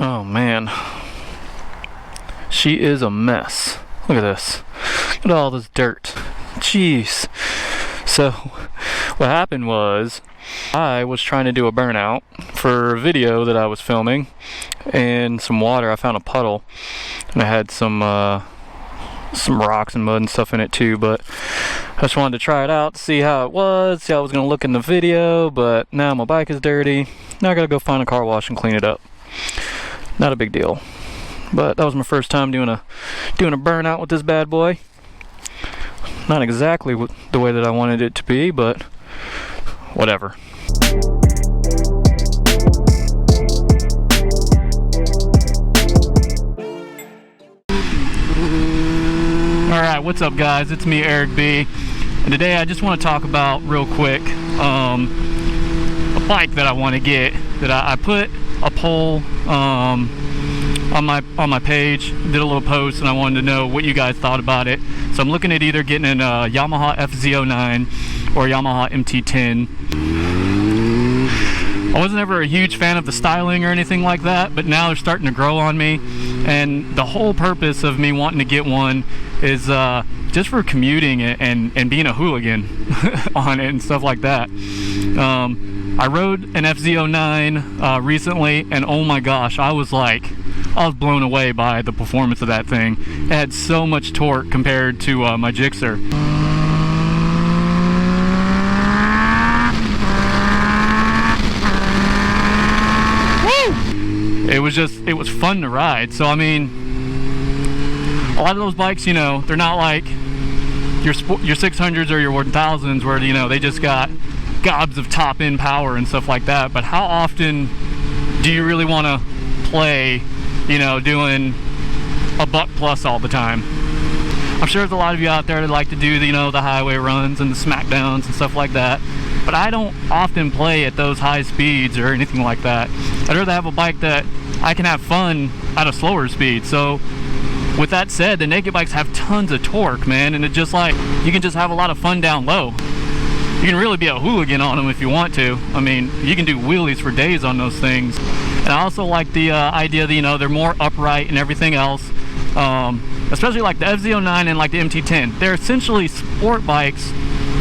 Oh man, she is a mess. Look at this. Look at all this dirt. Jeez. So what happened was I was trying to do a burnout for a video that I was filming, and some water. I found a puddle and I had some rocks and mud and stuff in it too, but I just wanted to try it out to see how it was, see how it was gonna look in the video. But now my bike is dirty. Now I gotta go find a car wash and clean it up. Not a big deal, but that was my first time doing a burnout with this bad boy. Not exactly the way that I wanted it to be, but whatever. Alright, what's up guys? It's me, Eric B. And today I just want to talk about real quick a bike that I want to get. That I put a poll on my page, did a little post, and I wanted to know what you guys thought about it. So I'm looking at either getting a Yamaha FZ-09 or a Yamaha MT-10. I wasn't ever a huge fan of the styling or anything like that, but now they're starting to grow on me. And the whole purpose of me wanting to get one is just for commuting and being a hooligan on it and stuff like that. I rode an FZ-09 recently, and oh my gosh, I was blown away by the performance of that thing. It had so much torque compared to my Gixxer. It was fun to ride. So I mean, a lot of those bikes, you know, they're not like your 600s or your 1000s where, you know, they just got gobs of top end power and stuff like that. But how often do you really want to play, you know, doing a buck plus all the time? I'm sure there's a lot of you out there that like to do the, you know, the highway runs and the smackdowns and stuff like that, but I don't often play at those high speeds or anything like that. I'd rather have a bike that I can have fun at a slower speed. So with that said, the naked bikes have tons of torque, man, and it's just like you can just have a lot of fun down low. You can really be a hooligan on them if you want to. I mean, you can do wheelies for days on those things. And I also like the idea that, you know, they're more upright and everything else. Especially like the FZ-09 and like the MT-10. They're essentially sport bikes,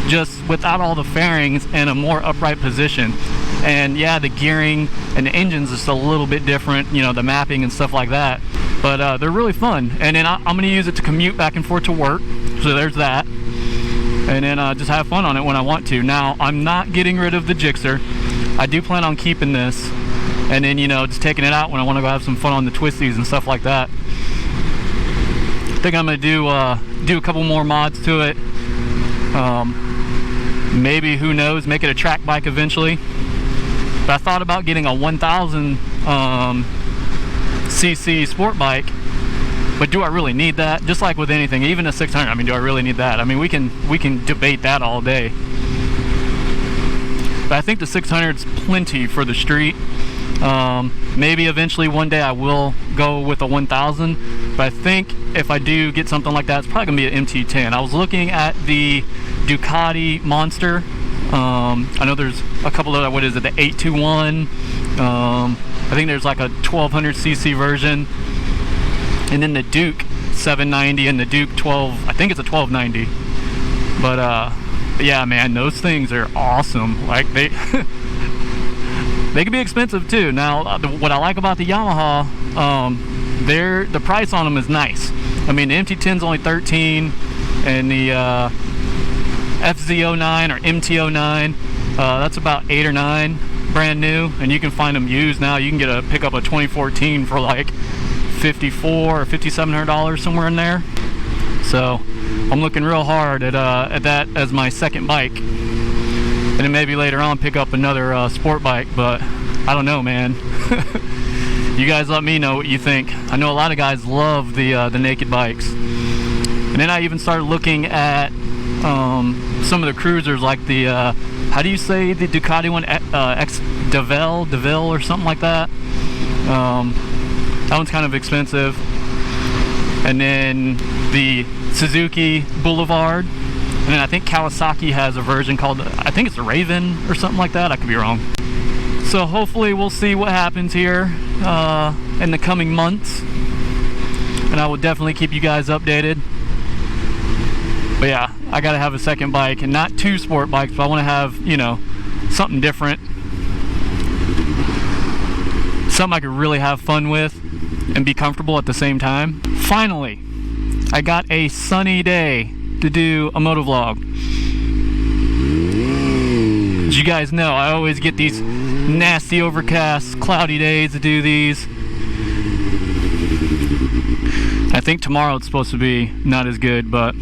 just without all the fairings and a more upright position. And yeah, the gearing and the engine's just a little bit different, you know, the mapping and stuff like that. But they're really fun. And then I'm going to use it to commute back and forth to work. So there's that. And then just have fun on it when I want to. Now, I'm not getting rid of the Gixxer. I do plan on keeping this, and then, you know, just taking it out when I want to go have some fun on the twisties and stuff like that. I think I'm gonna do a couple more mods to it. Maybe, who knows, make it a track bike eventually. But I thought about getting a 1000 cc sport bike. But do I really need that? Just like with anything, even a 600, I mean, do I really need that? I mean, we can debate that all day. But I think the 600's plenty for the street. Maybe eventually one day I will go with a 1000, but I think if I do get something like that, it's probably gonna be an MT-10. I was looking at the Ducati Monster. I know there's a couple of, what is it, the 821. I think there's like a 1200 cc version. And then the Duke 790 and the Duke 12, I think it's a 1290. But yeah, man, those things are awesome. Like they can be expensive too. Now, what I like about the Yamaha, the price on them is nice. I mean, the MT-10's only 13, and the FZ-09 or MT-09, that's about 8 or 9, brand new, and you can find them used now. You can pick up a 2014 for like $5,400 or $5,700, somewhere in there. So I'm looking real hard at that as my second bike, and then maybe later on pick up another sport bike. But I don't know, man. You guys let me know what you think. I know a lot of guys love the naked bikes. And then I even started looking at some of the cruisers, like the how do you say the Ducati one, DeVille or something like that. That one's kind of expensive. And then the Suzuki Boulevard, and then I think Kawasaki has a version called, I think it's the Raven or something like that. I could be wrong. So hopefully we'll see what happens here in the coming months, and I will definitely keep you guys updated. But yeah, I gotta have a second bike, and not 2 sport bikes, but I want to have, you know, something different, something I could really have fun with and be comfortable at the same time. Finally, I got a sunny day to do a motovlog. As you guys know, I always get these nasty overcast, cloudy days to do these. I think tomorrow it's supposed to be not as good, but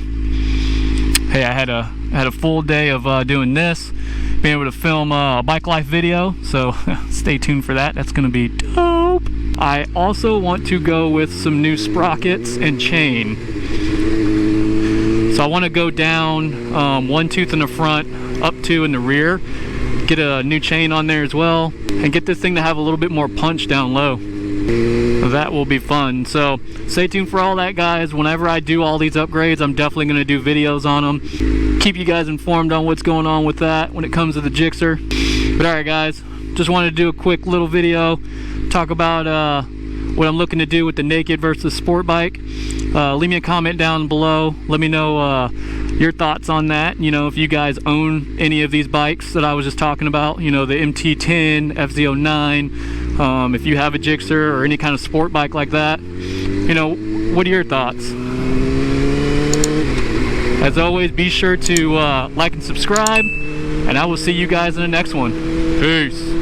hey, I had a full day of doing this, being able to film a bike life video, so stay tuned for that. That's gonna be dope. I also want to go with some new sprockets and chain. So I want to go down 1 tooth in the front, up 2 in the rear, get a new chain on there as well, and get this thing to have a little bit more punch down low. So that will be fun. So stay tuned for all that, guys. Whenever I do all these upgrades, I'm definitely going to do videos on them. Keep you guys informed on what's going on with that when it comes to the Gixxer. But alright guys, just wanted to do a quick little video, talk about what I'm looking to do with the naked versus sport bike. Leave me a comment down below. Let me know your thoughts on that. You know, if you guys own any of these bikes that I was just talking about, you know, the MT10, FZ-09, if you have a Gixxer or any kind of sport bike like that, you know, what are your thoughts? As always, be sure to like and subscribe, and I will see you guys in the next one. Peace.